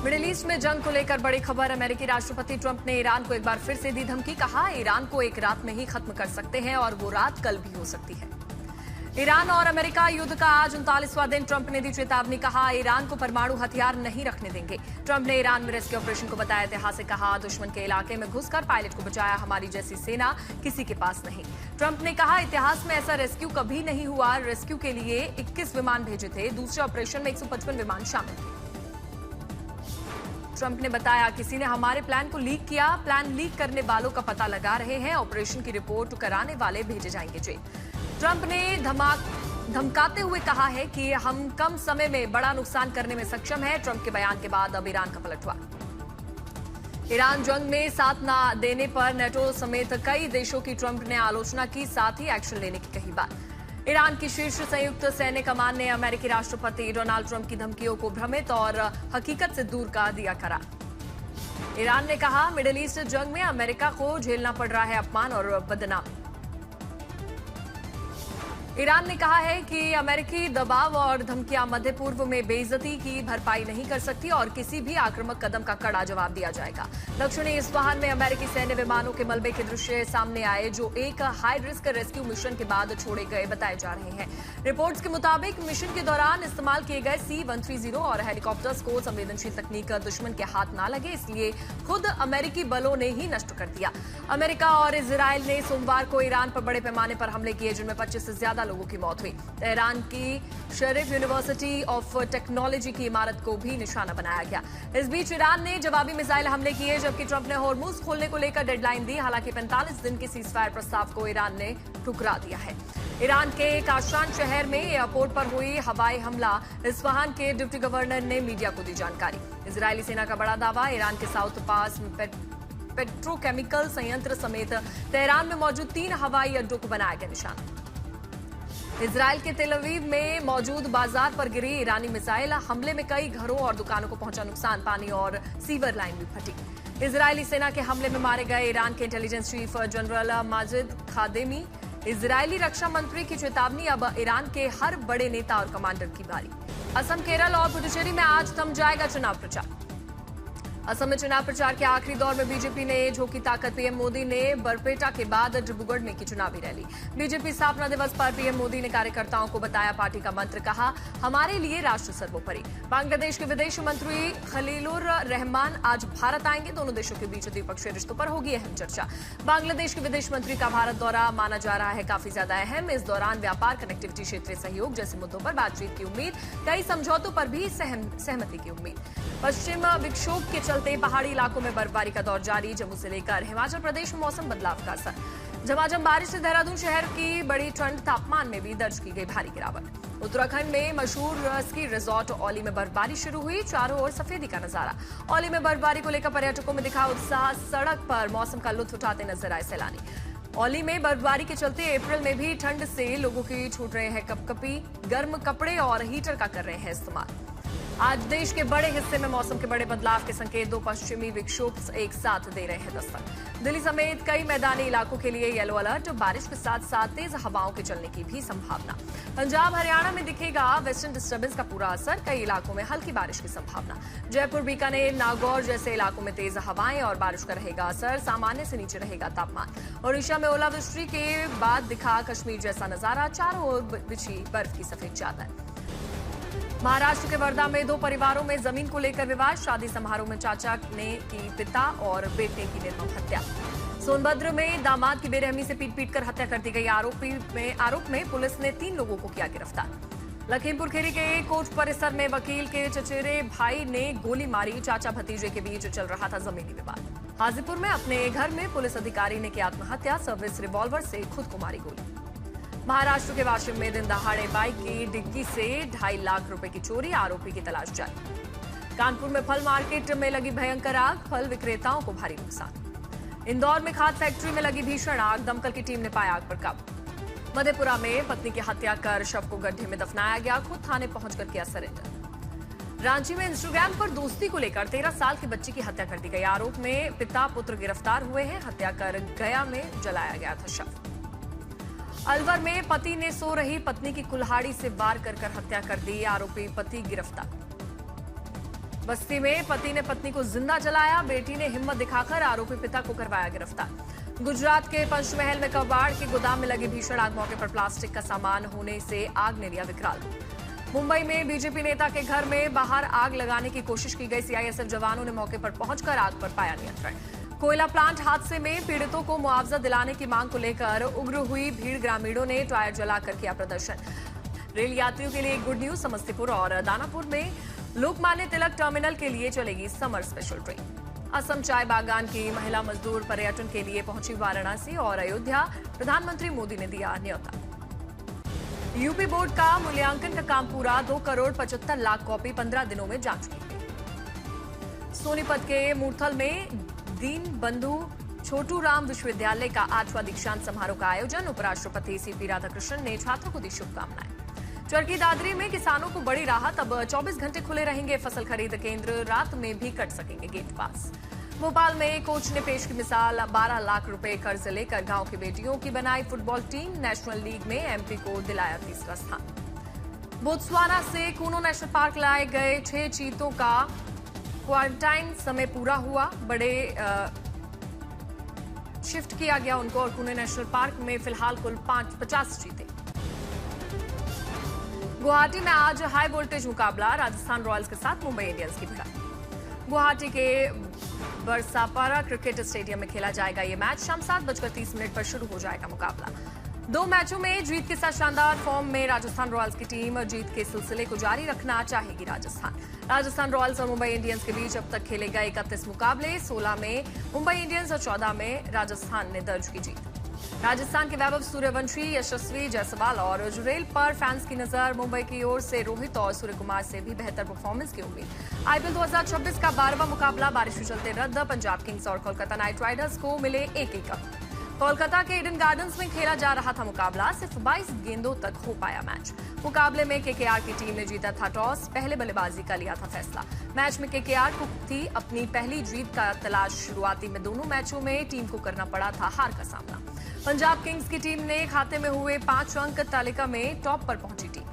Middle east में जंग को लेकर बड़ी खबर। अमेरिकी राष्ट्रपति ट्रंप ने ईरान को एक बार फिर से दी धमकी। कहा, ईरान को एक रात में ही खत्म कर सकते हैं और वो रात कल भी हो सकती है। ईरान और अमेरिका युद्ध का आज 39वां दिन। ट्रंप ने दी चेतावनी। कहा, ईरान को परमाणु हथियार नहीं रखने देंगे। ट्रंप ने ईरान में रेस्क्यू ऑपरेशन को बताया ऐतिहासिक। कहा, दुश्मन के इलाके में घुसकर पायलट को बचाया। हमारी जैसी सेना किसी के पास नहीं। ट्रंप ने कहा, इतिहास में ऐसा रेस्क्यू कभी नहीं हुआ। रेस्क्यू के लिए 21 विमान भेजे थे। दूसरे ऑपरेशन में 155 विमान शामिल थे। ट्रंप ने बताया, किसी ने हमारे प्लान को लीक किया। प्लान लीक करने वालों का पता लगा रहे हैं। ऑपरेशन की रिपोर्ट कराने वाले भेजे जाएंगे जेल। ट्रंप ने धमकाते हुए कहा है कि हम कम समय में बड़ा नुकसान करने में सक्षम हैं। ट्रंप के बयान के बाद अब ईरान का पलटवार। ईरान जंग में साथ न देने पर नेटो समेत कई देशों की ट्रंप ने आलोचना की। साथ ही एक्शन लेने की कही बात। ईरान की शीर्ष संयुक्त सैन्य कमान ने अमेरिकी राष्ट्रपति डोनाल्ड ट्रंप की धमकियों को भ्रमित और हकीकत से दूर का दिया करार। ईरान ने कहा, मिडिल ईस्ट जंग में अमेरिका को झेलना पड़ रहा है अपमान और बदनामी। ईरान ने कहा है कि अमेरिकी दबाव और धमकियां मध्य पूर्व में बेइज्जती की भरपाई नहीं कर सकती और किसी भी आक्रामक कदम का कड़ा जवाब दिया जाएगा। दक्षिणी इस्फहान में अमेरिकी सैन्य विमानों के मलबे के दृश्य सामने आए, जो एक हाई रिस्क रेस्क्यू मिशन के बाद छोड़े गए बताए जा रहे हैं। रिपोर्ट्स के मुताबिक मिशन के दौरान इस्तेमाल किए गए C-130 और हेलीकॉप्टर्स को संवेदनशील तकनीक दुश्मन के हाथ न लगे, इसलिए खुद अमेरिकी बलों ने ही नष्ट कर दिया। अमेरिका और इजरायल ने सोमवार को ईरान पर बड़े पैमाने पर हमले किए, जिनमें 25 से ज्यादा लोगों की मौत हुई। तेहरान की शरीफ यूनिवर्सिटी ऑफ टेक्नोलॉजी की इमारत को भी निशाना बनाया गया। इस बीच ईरान ने जवाबी मिसाइल हमले किए, जबकि ट्रंप ने हॉर्मुज खोलने को लेकर डेडलाइन दी। हालांकि 45 दिन के सीजफायर प्रस्ताव को ईरान ने ठुकरा दिया है। ईरान के काशान शहर में एयरपोर्ट पर हुई हवाई हमला। इस्फहान के डिप्टी गवर्नर ने मीडिया को दी जानकारी। इजरायली सेना का बड़ा दावा। ईरान के साउथ पास पेट्रोकेमिकल संयंत्र समेत तेहरान में मौजूद 3 हवाई अड्डों को बनाया गया निशाना। इजरायल के तेल अवीव में मौजूद बाजार पर गिरी ईरानी मिसाइल हमले में कई घरों और दुकानों को पहुंचा नुकसान। पानी और सीवर लाइन भी फटी। इजरायली सेना के हमले में मारे गए ईरान के intelligence chief general Majid Khademi. Israeli रक्षा मंत्री की चेतावनी। अब ईरान के हर बड़े नेता और कमांडर की बारी। असम, केरल और पुडुचेरी में आज थम जाएगा चुनाव प्रचार। असम में चुनाव प्रचार के आखिरी दौर में बीजेपी ने झोंकी ताकत। पीएम मोदी ने बरपेटा के बाद डिब्रूगढ़ में की चुनावी रैली। बीजेपी स्थापना दिवस पर पीएम मोदी ने कार्यकर्ताओं को बताया पार्टी का मंत्र। कहा, हमारे लिए राष्ट्र सर्वोपरि। बांग्लादेश के विदेश मंत्री खलीलुर रहमान आज भारत आएंगे। दोनों देशों के बीच द्विपक्षीय रिश्तों पर होगी अहम चर्चा। बांग्लादेश के विदेश मंत्री का भारत दौरा माना जा रहा है काफी ज्यादा अहम। इस दौरान व्यापार, कनेक्टिविटी, क्षेत्रीय सहयोग जैसे मुद्दों पर बातचीत की उम्मीद। कई समझौतों पर भी सहमति की उम्मीद। पश्चिम विक्षोभ के चलते पहाड़ी इलाकों में बर्फबारी का दौर जारी। जम्मू से लेकर हिमाचल प्रदेश में मौसम बदलाव का असर। झमाझम बारिश से देहरादून शहर की बड़ी ठंड। तापमान में भी दर्ज की गई भारी गिरावट। उत्तराखंड में मशहूर स्की रिजॉर्ट औली में बर्फबारी शुरू हुई। चारों ओर सफेदी का नजारा। औली में बर्फबारी को लेकर पर्यटकों में दिखा उत्साह। सड़क पर मौसम का लुत्फ उठाते नजर आए सैलानी। औली में बर्फबारी के चलते अप्रैल में भी ठंड से लोगों की छूट रहे हैं कपकपी। गर्म कपड़े और हीटर का कर रहे हैं इस्तेमाल। आज देश के बड़े हिस्से में मौसम के बड़े बदलाव के संकेत। 2 पश्चिमी विक्षोभ एक साथ दे रहे हैं दस्तक। दिल्ली समेत कई मैदानी इलाकों के लिए येलो अलर्ट। बारिश के साथ साथ तेज हवाओं के चलने की भी संभावना। पंजाब, हरियाणा में दिखेगा वेस्टर्न डिस्टर्बेंस का पूरा असर। कई इलाकों में हल्की बारिश की संभावना। जयपुर, बीकानेर, नागौर जैसे इलाकों में तेज हवाएं और बारिश का रहेगा असर। सामान्य से नीचे रहेगा तापमान। ओडिशा में ओलावृष्टि के बाद दिखा कश्मीर जैसा नजारा। चारों ओर बिछी बर्फ की सफेद चादर। महाराष्ट्र के वर्धा में 2 परिवारों में जमीन को लेकर विवाद। शादी समारोह में चाचा ने की पिता और बेटे की निर्मम हत्या। सोनभद्र में दामाद की बेरहमी से पीट कर हत्या कर दी गई। आरोप में पुलिस ने 3 लोगों को किया गिरफ्तार। लखीमपुर खीरी के कोर्ट परिसर में वकील के चचेरे भाई ने गोली मारी। चाचा भतीजे के बीच चल रहा था जमीनी विवाद। हाजीपुर में अपने घर में पुलिस अधिकारी ने की आत्महत्या। सर्विस रिवॉल्वर से खुद को मारी गोली। महाराष्ट्र के वाशिम में दिन दहाड़े बाइक की डिग्गी से 2.5 लाख रुपए की चोरी। आरोपी की तलाश जारी। कानपुर में फल मार्केट में लगी भयंकर आग। फल विक्रेताओं को भारी नुकसान। इंदौर में खाद फैक्ट्री में लगी भीषण आग। दमकल की टीम ने पाया आग पर काबू। मधेपुरा में पत्नी की हत्या कर शव को गड्ढे में दफनाया गया। खुद थाने पहुंचकर किया सरेंडर। रांची में इंस्टाग्राम पर दोस्ती को लेकर 13 साल की बच्ची की हत्या कर दी गई। आरोप में पिता पुत्र गिरफ्तार हुए हैं। हत्या कर गया में जलाया गया था शव। अलवर में पति ने सो रही पत्नी की कुल्हाड़ी से वार कर हत्या कर दी। आरोपी पति गिरफ्तार। बस्ती में पति ने पत्नी को जिंदा जलाया, बेटी ने हिम्मत दिखाकर आरोपी पिता को करवाया गिरफ्तार। गुजरात के पंचमहल में कबाड़ के गोदाम में लगी भीषण आग, मौके पर प्लास्टिक का सामान होने से आग ने लिया विकराल रूप। मुंबई में बीजेपी नेता के घर में बाहर आग लगाने की कोशिश की गई, सीआईएसएफ जवानों ने मौके पर पहुंचकर आग पर पाया नियंत्रण। कोयला प्लांट हादसे में पीड़ितों को मुआवजा दिलाने की मांग को लेकर उग्र हुई भीड़, ग्रामीणों ने टायर जलाकर किया प्रदर्शन। रेल यात्रियों के लिए गुड न्यूज, समस्तीपुर और दानापुर में लोकमान्य तिलक टर्मिनल के लिए चलेगी समर स्पेशल ट्रेन। असम चाय बागान की महिला मजदूर पर्यटन के लिए पहुंची वाराणसी और अयोध्या, प्रधानमंत्री मोदी ने दिया न्योता। यूपी बोर्ड का मूल्यांकन का काम पूरा, 2 करोड़ 75 लाख कॉपी 15 दिनों में जांच की गई। सोनीपत के मूर्थल में दीन बंधु छोटू राम विश्वविद्यालय का 8वां दीक्षांत समारोह का आयोजन, उपराष्ट्रपति सीपी राधाकृष्णन ने छात्रों को दी शुभकामनाएं। चरखी दादरी में किसानों को बड़ी राहत, अब 24 घंटे खुले रहेंगे फसल खरीद केंद्र, रात में भी कट सकेंगे गेट पास। भोपाल में कोच ने पेश की मिसाल, 12 लाख रुपए कर्ज लेकर गांव की बेटियों की बनाई फुटबॉल टीम, नेशनल लीग में एमपी को दिलाया 3रा स्थान। बोत्सवाना से कूनो नेशनल पार्क लाए गए 6 चीतों का क्वारंटाइन समय पूरा हुआ, बड़े शिफ्ट किया गया उनको और कूनो नेशनल पार्क में फिलहाल कुल 50 चीते। गुवाहाटी में आज हाई वोल्टेज मुकाबला, राजस्थान रॉयल्स के साथ मुंबई इंडियंस की भिड़ंत। गुवाहाटी के बरसापारा क्रिकेट स्टेडियम में खेला जाएगा ये मैच, शाम 7:30 पर शुरू हो जाएगा मुकाबला। 2 मैचों में जीत के साथ शानदार फॉर्म में राजस्थान रॉयल्स की टीम, जीत के सिलसिले को जारी रखना चाहेगी राजस्थान रॉयल्स और मुंबई इंडियंस के बीच अब तक खेले गए 31 मुकाबले, 16 में मुंबई इंडियंस और 14 में राजस्थान ने दर्ज की जीत। राजस्थान के वैभव सूर्यवंशी, यशस्वी जायसवाल और जुरेल पर फैंस की नजर, मुंबई की ओर से रोहित और सूर्य कुमार से भी बेहतर परफॉर्मेंस की उम्मीद। आईपीएल 2026 का 12वां मुकाबला बारिश के चलते रद्द, पंजाब किंग्स और कोलकाता नाइट राइडर्स को मिले एक अंक। कोलकाता के ईडन गार्डन्स में खेला जा रहा था मुकाबला, सिर्फ 22 गेंदों तक हो पाया मैच। मुकाबले में केकेआर की टीम ने जीता था टॉस, पहले बल्लेबाजी का लिया था फैसला। मैच में केकेआर को थी अपनी पहली जीत का तलाश, शुरुआती में दोनों मैचों में टीम को करना पड़ा था हार का सामना। पंजाब किंग्स की टीम ने खाते में हुए 5 अंक, तालिका में टॉप पर पहुंची टीम।